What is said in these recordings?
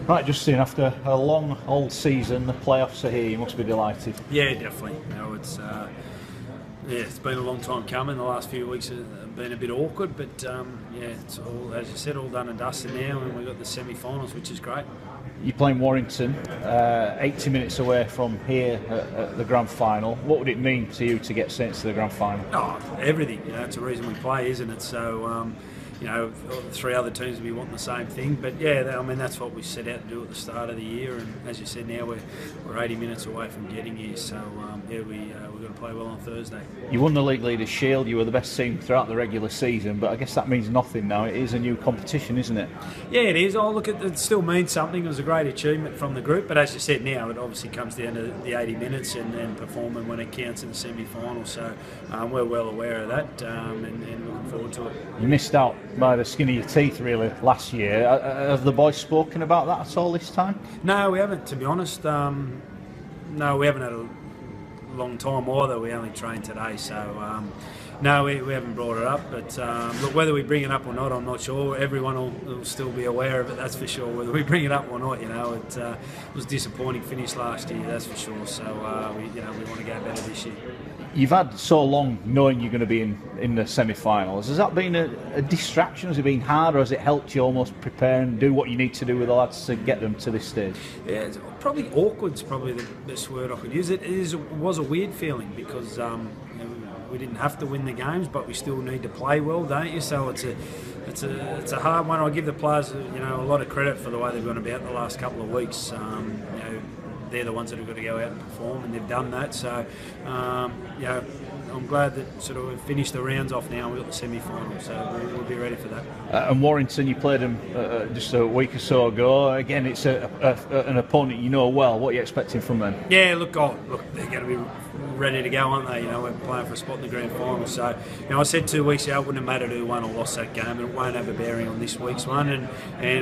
Right, Justin, after a long old season, the playoffs are here. You must be delighted. Yeah, definitely. It's been a long time coming. The last few weeks have been a bit awkward, but it's all, as you said, all done and dusted now, and we've got the semi-finals, which is great. You're playing Warrington, 80 minutes away from here at the grand final. What would it mean to you to get sent to the grand final? Oh, everything. It's a reason we play, isn't it? So, the three other teams will be wanting the same thing. But yeah, that's what we set out to do at the start of the year. And as you said, now we're 80 minutes away from getting here. So we've got to play well on Thursday. You won the League Leaders Shield. You were the best team throughout the regular season. But I guess that means nothing now. It is a new competition, isn't it? Yeah, it is. Oh, look, it still means something. It was a great achievement from the group. But as you said, now it obviously comes down to the 80 minutes and performing when it counts in the semi-final. So we're well aware of that and looking forward to it. You missed out by the skin of your teeth, really, last year. Have the boys spoken about that at all this time? No, we haven't, to be honest. No, we haven't had a long time either. We only trained today, so no, we haven't brought it up. But look, whether we bring it up or not, I'm not sure. Everyone will still be aware of it, that's for sure. Whether we bring it up or not, it was a disappointing finish last year, that's for sure. So we want to go better this year. You've had so long knowing you're going to be in the semi-finals. Has that been a distraction? Has it been hard, or has it helped you almost prepare and do what you need to do with the lads to get them to this stage? Yeah, it's probably awkward's probably the best word I could use. It was a weird feeling because we didn't have to win the games, but we still need to play well, don't you? So it's a hard one. I give the players a lot of credit for the way they've gone about the last couple of weeks. They're the ones that have got to go out and perform, and they've done that. So, I'm glad that sort of we've finished the rounds off now and we've got the semi-final, so we'll be ready for that. And Warrington, you played them just a week or so ago. Again, it's an opponent you know well. What are you expecting from them? Yeah, look, they're going to be ready to go, aren't they? We're playing for a spot in the grand final. So, I said 2 weeks ago it wouldn't have mattered who won or lost that game, and it won't have a bearing on this week's one. And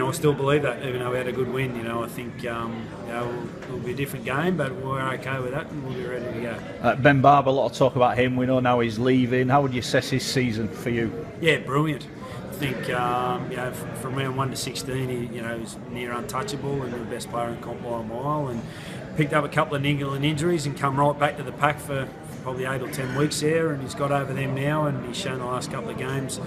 I still believe that, even though we had a good win. I think it'll be a different game, but we're okay with that, and we'll be ready to go. Ben Barber, a lot of talk about him. We know now he's leaving. How would you assess his season for you? Yeah, brilliant. I think from round 1 to 16, he was near untouchable and the best player in comp by a mile, and picked up a couple of niggling injuries and come right back to the pack for probably 8 or 10 weeks there, and he's got over them now, and he's shown the last couple of games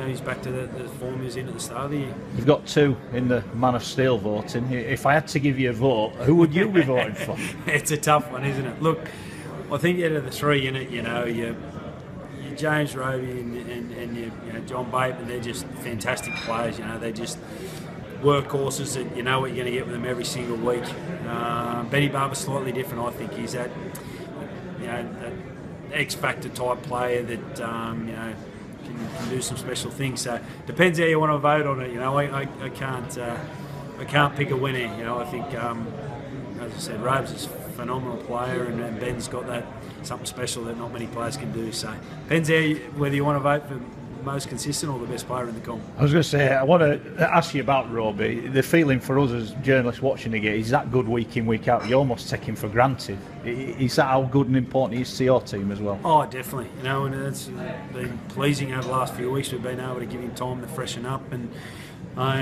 he's back to the form he was in at the start of the year. You've got 2 in the Man of Steel voting. If I had to give you a vote, who would you be voting for? It's a tough one, isn't it? Look, I think out of the 3 in it, you James Roby and you John Bateman, they're just fantastic players. They're just workhorses that you know what you're going to get with them every single week. Benny Barber's slightly different. I think he's that X-factor type player that can do some special things. So depends how you want to vote on it. I can't pick a winner. I think as I said, Robes is a phenomenal player, and Ben's got that something special that not many players can do. So depends whether you want to vote for most consistent or the best player in the comp. I was going to say, I want to ask you about Roby. The feeling for us as journalists watching the game, he's that good week in, week out. You almost take him for granted. Is that how good and important he is to your team as well? Oh, definitely. And it's been pleasing over the last few weeks. We've been able to give him time to freshen up, and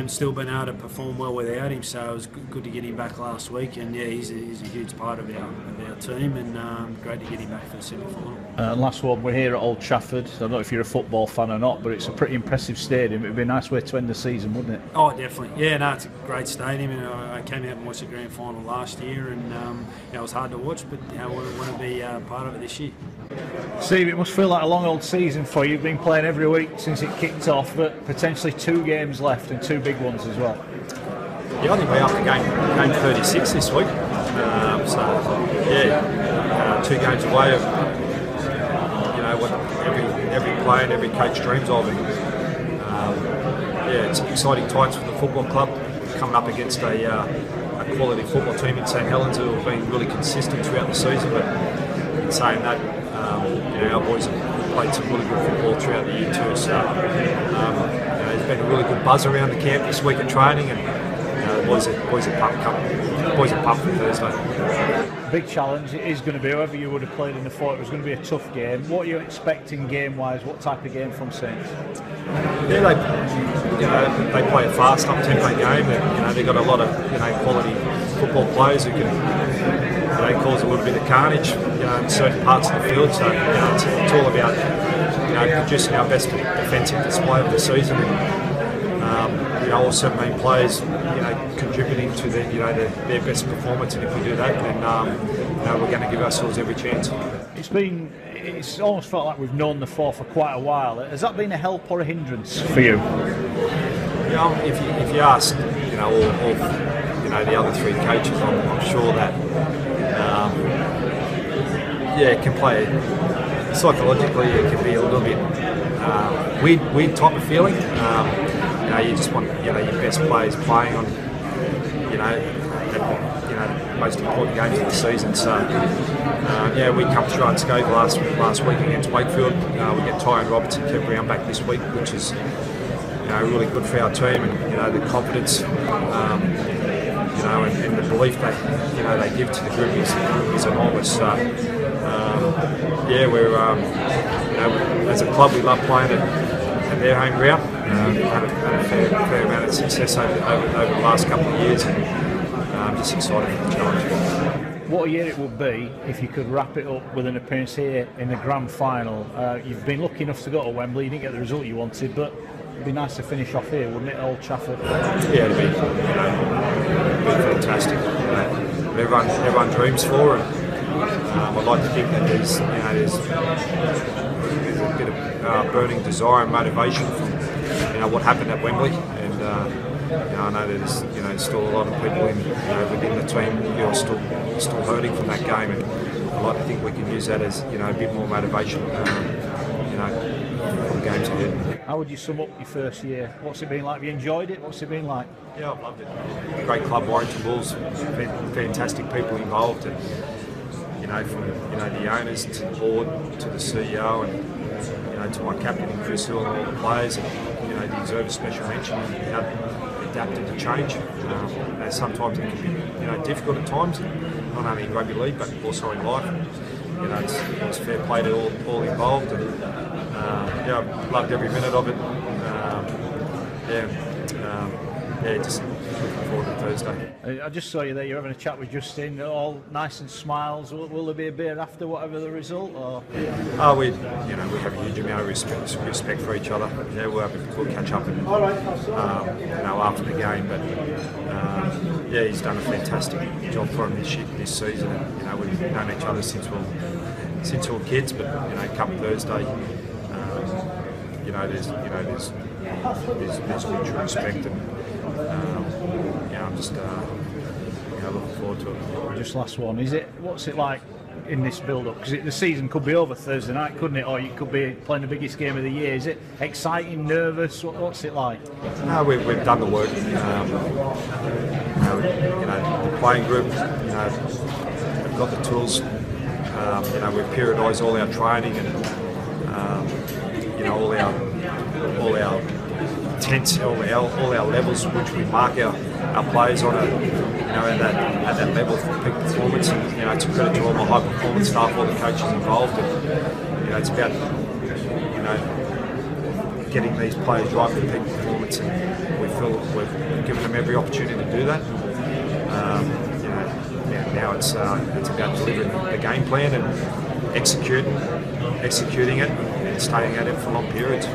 still been able to perform well without him. So it was good to get him back last week, and yeah, he's a huge part of our team, and great to get him back for the semi-final. Last one, we're here at Old Trafford. I don't know if you're a football fan or not, but it's a pretty impressive stadium. It'd be a nice way to end the season, wouldn't it? Oh, definitely. Yeah, no, it's a great stadium, and I came out and watched the grand final last year, and it was hard to watch, but I want to be part of it this year. Steve, it must feel like a long old season for you. You've been playing every week since it kicked off, but potentially 2 games left and 2 big ones as well. Yeah, I think we're up to game 36 this week. 2 games away of what every player and every coach dreams of. And it's exciting times for the football club, coming up against a quality football team in St Helens who have been really consistent throughout the season. But in saying that, our boys have played some really good football throughout the year too. So there's been a really good buzz around the camp this week at training, and boys are pumped for Thursday. big challenge. It is going to be, whoever you would have played in the fort, it was going to be a tough game. What are you expecting game-wise? What type of game from Saints? Yeah, they play a fast, up-tempo game. And, they've got a lot of quality football players who can cause a little bit of carnage in certain parts of the field. So it's all about producing our best defensive display of the season. And, all 17 players contributing to their best performance, and if we do that, then we're going to give ourselves every chance. It's almost felt like we've known the four for quite a while. Has that been a help or a hindrance for you? If you ask all the other three coaches, I'm sure that it can play psychologically. It can be a little bit weird type of feeling. You just want your best players playing on the most important games of the season. So we come through unscathed last week against Wakefield. We get Ty and Robertson, Kev Brown back this week, which is really good for our team, and the confidence and the belief that they give to the group is enormous. So we're as a club, we love playing at their home ground. Had a fair amount of success over the last couple of years, and just excited for the challenge. What a year it would be if you could wrap it up with an appearance here in the grand final. You've been lucky enough to go to Wembley. You didn't get the result you wanted, but it'd be nice to finish off here, wouldn't it, at Old Trafford? Yeah, it'd be fantastic. Everyone dreams for, and I'd like to think that there's a bit of burning desire and motivation from what happened at Wembley, and I know there's still a lot of people within the team who are still hurting from that game, and I'd like to think we can use that as a bit more motivation for the games ahead. How would you sum up your first year? What's it been like? Have you enjoyed it? What's it been like? Yeah, I've loved it. Great club, Warrington Bulls, fantastic people involved, and from the owners to the board to the CEO, and to my captain and Chris Hill and all the players, and they deserve a special mention. How adapted to change. Sometimes it can be difficult at times, not only in rugby league but also in life. It's fair play to all involved, and I've loved every minute of it. Just looking forward to Thursday. I just saw you there. You're having a chat with Justin. All nice and smiles. Will there be a beer after whatever the result? Or? We have a huge amount of respect for each other. Yeah, we'll have a good catch up and after the game. But he's done a fantastic job for him this season. And, we've known each other since we were kids. But come Thursday, there's mutual respect, and I'm just looking forward to it. Just last one, what's it like in this build-up? Because the season could be over Thursday night, couldn't it? Or you could be playing the biggest game of the year. Is it exciting, nervous? What's it like? No, we've done the work. The playing group, we've got the tools. We've periodised all our training, and all our tents, all our levels, which we mark our players on at that level for peak performance. And it's a credit to all my high performance staff, all the coaches involved, and it's about getting these players right for peak performance, and we feel we've given them every opportunity to do that. Now it's about delivering the game plan and executing it and staying at it for long periods.